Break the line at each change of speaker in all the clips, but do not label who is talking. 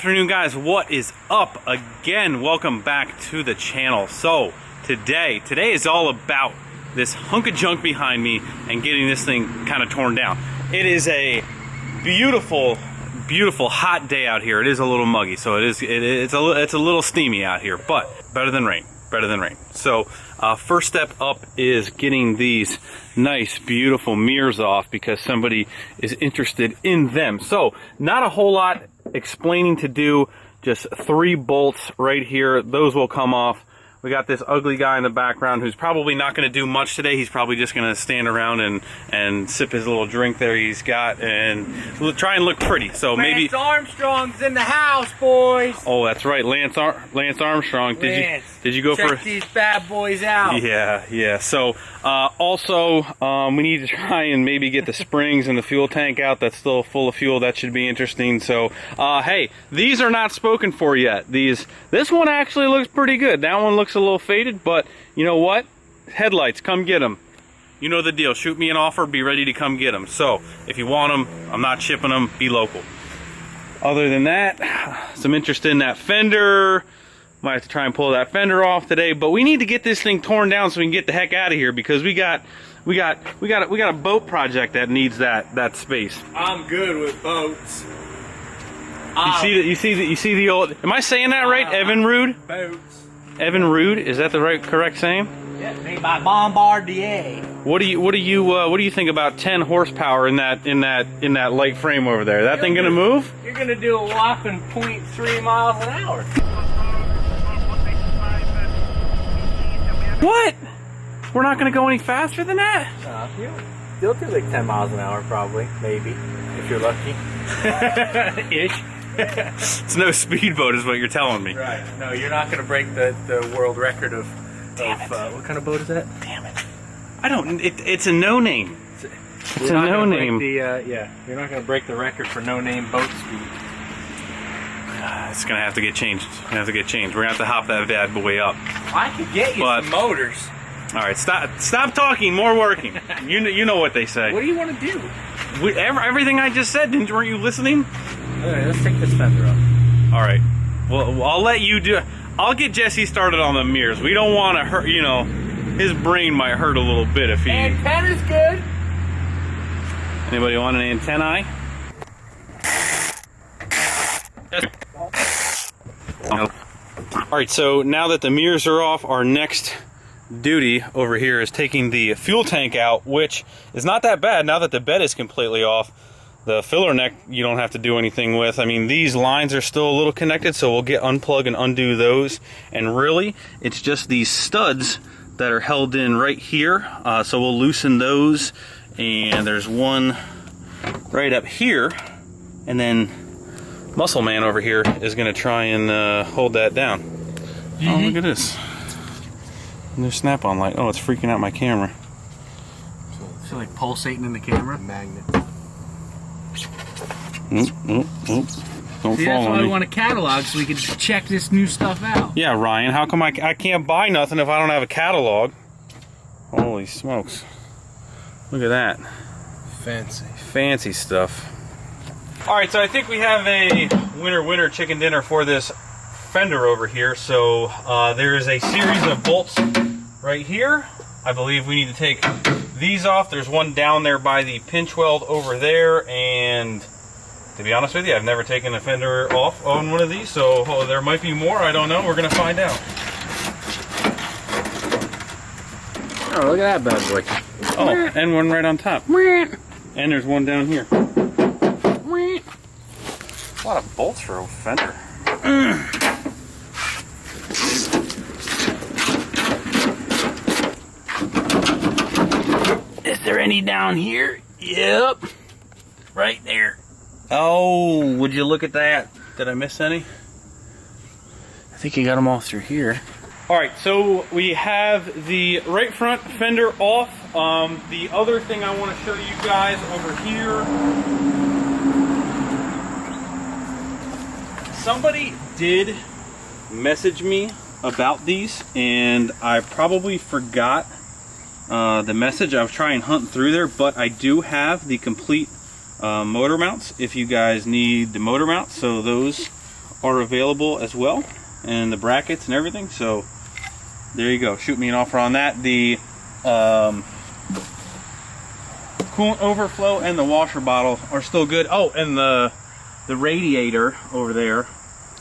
afternoon, guys. What is up? Again, welcome back to the channel. So today is all about this hunk of junk behind me and getting this thing kind of torn down. It is a beautiful hot day out here. It is a little muggy, so it's a little steamy out here, but better than rain. So first step up is getting these nice beautiful mirrors off because somebody is interested in them. So not a whole lot explaining to do, just 3 bolts right here. Those will come off. We got this ugly guy in the background who's probably not going to do much today. He's probably just going to stand around and sip his little drink there he's got and try and look pretty. So maybe
Lance Armstrong's in the house, boys.
Oh, that's right, Lance Armstrong. Did you go
check these bad boys out?
Yeah. So also we need to try and maybe get the springs and the fuel tank out. That's still full of fuel. That should be interesting. So hey, these are not spoken for yet. This one actually looks pretty good. That one looks a little faded, but you know what? Headlights, come get them. You know the deal. Shoot me an offer, be ready to come get them. So if you want them, I'm not shipping them. Be local. Other than that, some interest in that fender. Might have to try and pull that fender off today, but we need to get this thing torn down so we can get the heck out of here because we got a boat project that needs that space.
I'm good with boats.
You see the old. Am I saying that right? Evan Rude.
Boats.
Evan Rude, is that the correct saying?
Yeah, made by Bombardier.
What do you think about 10 horsepower in that light frame over there? That thing gonna move?
You're gonna do a whopping 0.3 miles an hour.
What? We're not gonna go any faster than that?
You'll do like 10 miles an hour probably, maybe, if you're lucky. Ish.
It's no speedboat is what you're telling me.
Right. No, you're not going to break the world record of what kind of boat is that?
Damn it. I don't, it's a no-name. It's a no-name.
Yeah, you're not going to break the record for no-name boat speed.
It's going to have to get changed. We're going to have to hop that bad boy up.
I could get you some motors.
All right, stop talking, more working. You know what they say.
What do you want to do?
Everything I just said, weren't you listening?
All right, let's take this fender off.
All right. Well, I'll let you do. I'll get Jesse started on the mirrors. We don't want to hurt. You know, his brain might hurt a little bit if he.
Antenna's good.
Anybody want an antennae? All right. So now that the mirrors are off, our next duty over here is taking the fuel tank out, which is not that bad now that the bed is completely off. The filler neck you don't have to do anything with. I mean, these lines are still a little connected, so we'll unplug and undo those. And really, it's just these studs that are held in right here. So we'll loosen those. And there's one right up here. And then Muscle Man over here is going to try and hold that down. Oh, look at this. New snap-on light. Oh, it's freaking out my camera.
So like pulsating in the camera? Magnet.
Don't
See,
fall
that's
on
why
me.
we want a catalog so we can check this new stuff out.
Yeah, Ryan, how come I can't buy nothing if I don't have a catalog? Holy smokes. Look at that. Fancy stuff. Alright, so I think we have a winner chicken dinner for this fender over here. So there is a series of bolts right here. I believe we need to take these off. There's one down there by the pinch weld over there, and to be honest with you, I've never taken a fender off on one of these, so there might be more. I don't know. We're going to find out.
Oh, look at that bad boy.
Oh, and one right on top. And there's one down here. A lot of bolts for a fender.
Is there any down here? Yep. Right there.
Oh, would you look at that? Did I miss any?
I think you got them all through here.
All right, so we have the right front fender off. The other thing I want to show you guys over here. Somebody did message me about these, and I probably forgot the message. I was trying and hunt through there, but I do have the complete motor mounts if you guys need the motor mounts. So those are available as well, and the brackets and everything. So there you go. Shoot me an offer on that. The coolant overflow and the washer bottle are still good. Oh, and the radiator over there,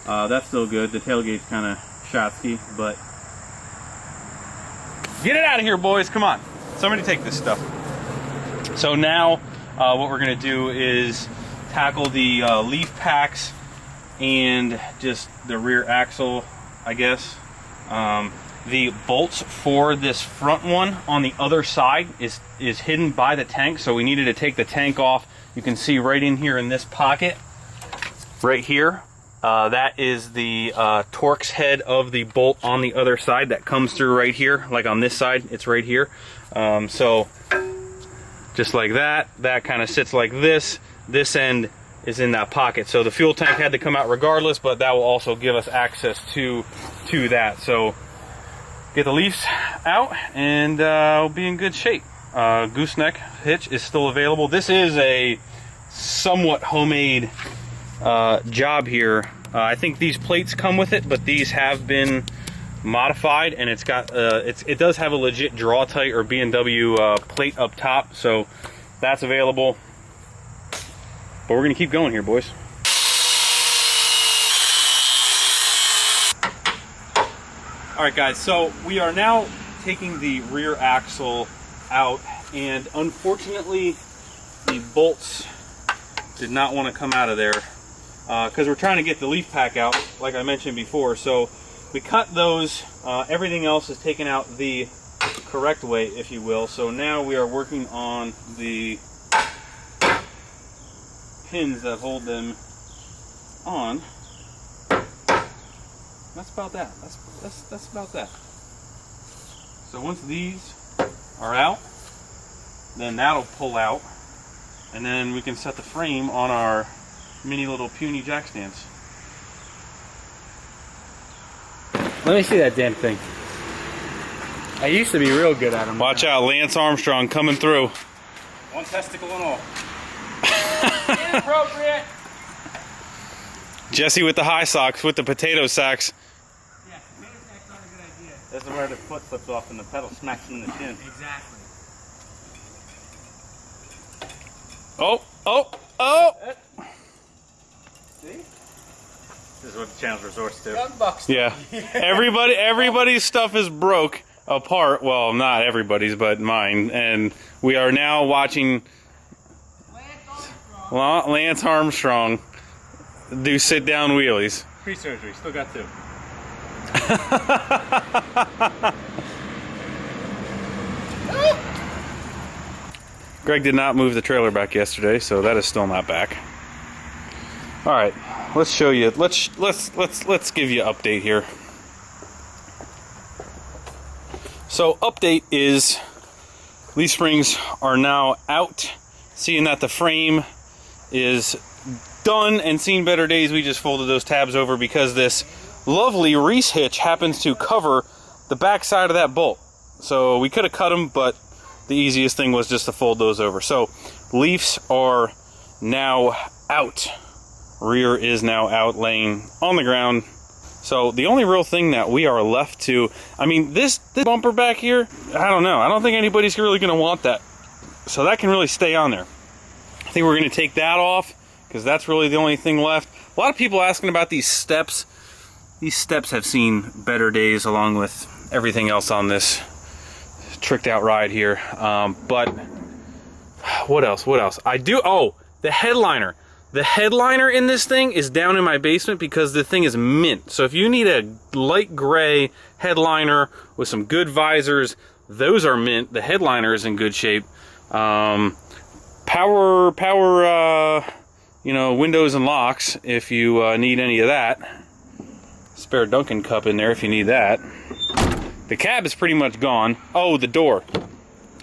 that's still good. The tailgate's kind of shotsky, but get it out of here, boys. Come on, somebody take this stuff. So now what we're gonna do is tackle the leaf packs and just the rear axle, I guess. The bolts for this front one on the other side is hidden by the tank, so we needed to take the tank off. You can see right in here in this pocket, right here, that is the Torx head of the bolt on the other side that comes through right here. Like on this side, it's right here. So just like that, that kind of sits like this. This end is in that pocket. So the fuel tank had to come out regardless, but that will also give us access to that. So get the leaves out and we'll be in good shape. Gooseneck hitch is still available. This is a somewhat homemade job here. I think these plates come with it, but these have been modified, and it's got it does have a legit draw tight or B&W plate up top, so that's available. But we're gonna keep going here, boys. All right, guys, so we are now taking the rear axle out, and unfortunately the bolts did not want to come out of there because we're trying to get the leaf pack out, like I mentioned before. So we cut those. Everything else is taken out the correct way, if you will. So now we are working on the pins that hold them on. That's about that. That's about that. So once these are out, then that'll pull out, and then we can set the frame on our mini little puny jack stands.
Let me see that damn thing. I used to be real good at them.
Watch out, Lance Armstrong coming through.
One testicle and all. Inappropriate.
Jesse with the high socks, with the potato sacks.
Yeah, potato sacks aren't a good idea.
That's where the foot slips off and the pedal smacks him in the chin.
Exactly.
Oh, oh, oh!
See?
This is what the channel resorts to.
Young bucks.
Yeah. Everybody's stuff is broke apart. Well, not everybody's, but mine. And we are now watching Lance Armstrong do sit-down wheelies.
Pre-surgery, still got two.
Greg did not move the trailer back yesterday, so that is still not back. All right, let's show you. Let's give you an update here. So update is leaf springs are now out. Seeing that the frame is done and seen better days, we just folded those tabs over because this lovely Reese hitch happens to cover the back side of that bolt. So we could have cut them, but the easiest thing was just to fold those over. So leaves are now out. Rear is now out, laying on the ground. So the only real thing that we are left to, I mean, this bumper back here, I don't know. I don't think anybody's really going to want that. So that can really stay on there. I think we're going to take that off because that's really the only thing left. A lot of people asking about these steps. These steps have seen better days along with everything else on this tricked out ride here. But what else? Oh, the headliner. The headliner in this thing is down in my basement because the thing is mint. So if you need a light gray headliner with some good visors, those are mint. The headliner is in good shape. Power, you know, windows and locks if you need any of that. Spare Dunkin' cup in there if you need that. The cab is pretty much gone. Oh, the door.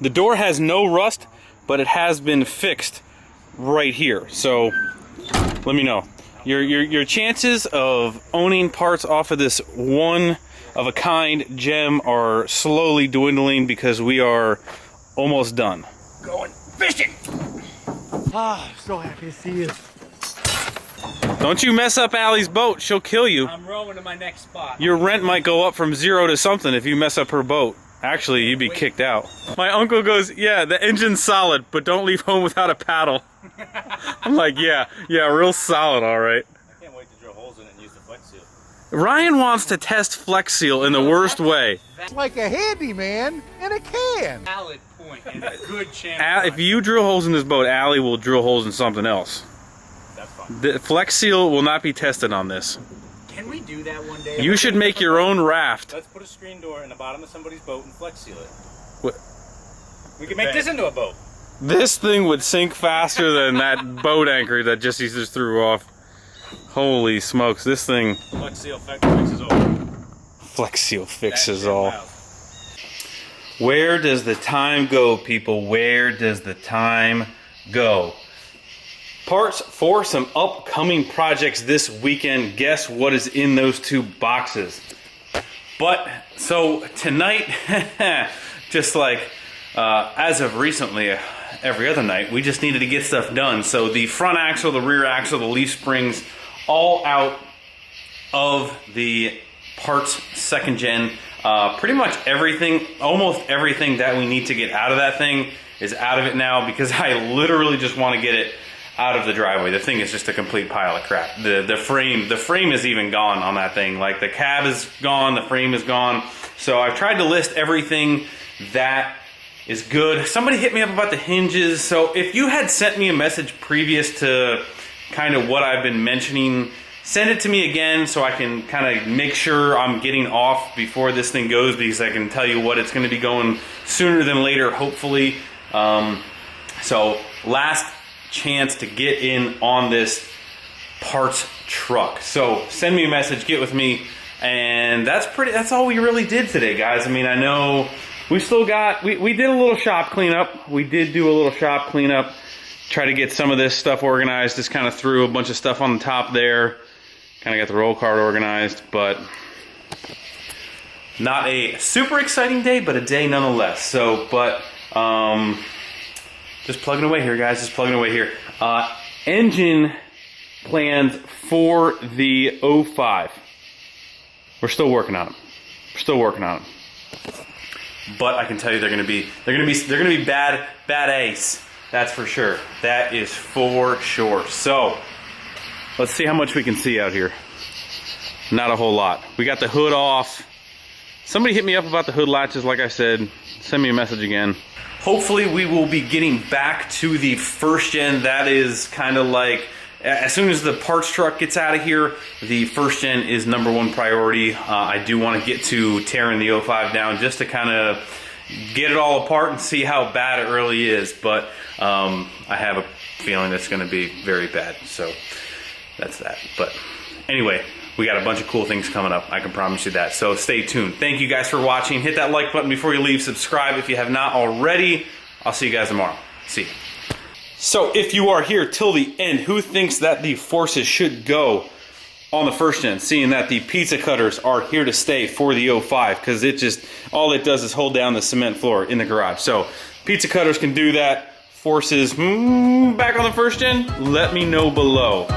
The door has no rust, but it has been fixed right here. So let me know. Your chances of owning parts off of this one of a kind gem are slowly dwindling because we are almost done.
Going fishing!
Ah, so happy to see you.
Don't you mess up Allie's boat. She'll kill you.
I'm rowing to my next spot.
Your rent might go up from 0 to something if you mess up her boat. Actually, you'd be kicked out. My uncle goes, yeah, the engine's solid, but don't leave home without a paddle. I'm like, yeah, real solid, all right.
I can't wait to drill holes in it and use the Flex Seal.
Ryan wants to test Flex Seal in the worst way.
It's like a handyman in a can.
Valid point and a good chance.
If you drill holes in this boat, Allie will drill holes in something else.
That's fine.
The Flex Seal will not be tested on this.
Can we do that one day?
You should make your own raft.
Let's put a screen door in the bottom of somebody's boat and Flex Seal it.
What?
We can make this into a boat.
This thing would sink faster than that boat anchor that Jesse just threw off. Holy smokes, this thing...
Flex Seal fixes all.
Flex Seal fixes
That's
all.
10 miles.
Where does the time go, people? Where does the time go? Parts for some upcoming projects this weekend. Guess what is in those 2 boxes? But, so tonight, just like as of recently, every other night, we just needed to get stuff done. So the front axle, the rear axle, the leaf springs, all out of the parts 2nd gen. Pretty much everything, almost everything that we need to get out of that thing is out of it now, because I literally just want to get it out of the driveway. The thing is just a complete pile of crap. The frame is even gone on that thing. Like, the cab is gone, the frame is gone. So I've tried to list everything that is good. Somebody hit me up about the hinges. So if you had sent me a message previous to kind of what I've been mentioning, send it to me again so I can kind of make sure I'm getting off before this thing goes, because I can tell you what, it's going to be going sooner than later, hopefully. So last chance to get in on this parts truck. So send me a message, get with me, and that's all we really did today, guys. I mean, I know we still got, we did a little shop cleanup. We did do a little shop cleanup, try to get some of this stuff organized. Just kind of threw a bunch of stuff on the top there, kind of got the roll cart organized, but not a super exciting day, but a day nonetheless. So, but just plugging away here, guys, just plugging away here. Engine plans for the 05. We're still working on them. We're still working on them. But I can tell you they're gonna be bad ace. That's for sure. That is for sure. So let's see how much we can see out here. Not a whole lot. We got the hood off. Somebody hit me up about the hood latches, like I said. Send me a message again. Hopefully we will be getting back to the 1st gen. That is kind of like, as soon as the parts truck gets out of here, the 1st gen is #1 priority. I do want to get to tearing the 05 down just to kind of get it all apart and see how bad it really is. But I have a feeling it's going to be very bad. So that's that. But anyway, we got a bunch of cool things coming up. I can promise you that. So stay tuned. Thank you guys for watching. Hit that like button before you leave. Subscribe if you have not already. I'll see you guys tomorrow. See you. So if you are here till the end, who thinks that the forces should go on the 1st gen, seeing that the pizza cutters are here to stay for the 05, because it just, all it does is hold down the cement floor in the garage. So pizza cutters can do that. Forces back on the 1st gen, let me know below.